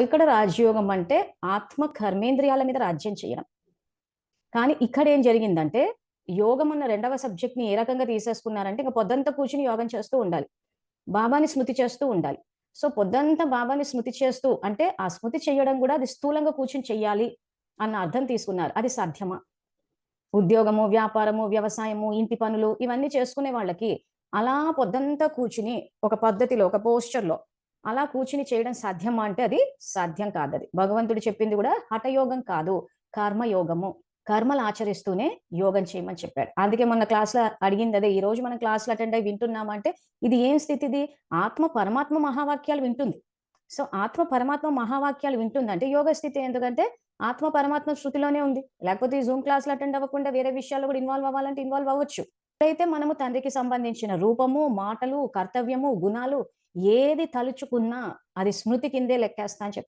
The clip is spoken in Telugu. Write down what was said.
ఇక్కడ రాజయోగం అంటే ఆత్మ కర్మేంద్రియాల మీద రాజ్యం చేయడం. కానీ ఇక్కడ ఏం జరిగిందంటే యోగం అన్న రెండవ సబ్జెక్ట్ ని ఏ రకంగా తీసేసుకున్నారంటే ఇంకా పొద్దంతా కూర్చుని యోగం చేస్తూ ఉండాలి. బాబాని స్మృతి చేస్తూ ఉండాలి. సో పొద్దంతా బాబాని స్మృతి చేస్తూ అంటే ఆ స్మృతి చేయడం కూడా అది స్థూలంగా కూర్చుని చెయ్యాలి అన్న అర్థం తీసుకున్నారు. అది సాధ్యమా? ఉద్యోగము, వ్యాపారము, వ్యవసాయము, ఇంటి పనులు ఇవన్నీ చేసుకునే వాళ్ళకి అలా పొద్దంతా కూర్చుని ఒక పద్ధతిలో ఒక పోస్చర్లో అలా కూర్చుని చేయడం సాధ్యమా అంటే అది సాధ్యం కాదు. అది భగవంతుడు చెప్పింది కూడా హఠయోగం కాదు, కర్మయోగము. కర్మలు ఆచరిస్తూనే యోగం చేయమని చెప్పాడు. అందుకే మొన్న క్లాస్లో అడిగింది అదే. ఈ రోజు మనం క్లాసులు అటెండ్ అయ్యి వింటున్నామంటే ఇది ఏం స్థితి? ఇది ఆత్మ పరమాత్మ మహావాక్యాలు వింటుంది. సో ఆత్మ పరమాత్మ మహావాక్యాలు వింటుందంటే యోగ స్థితి. ఎందుకంటే ఆత్మ పరమాత్మ శృతిలోనే ఉంది. లేకపోతే ఈ జూమ్ క్లాసులు అటెండ్ అవ్వకుండా వేరే విషయాల్లో కూడా ఇన్వాల్వ్ అవ్వాలంటే ఇన్వాల్వ్ అవ్వచ్చు. అయితే మనము తండ్రికి సంబంధించిన రూపము, మాటలు, కర్తవ్యము, గుణాలు ఏది తలుచుకున్నా అది స్మృతి కిందే లెక్కేస్తా అని చెప్పి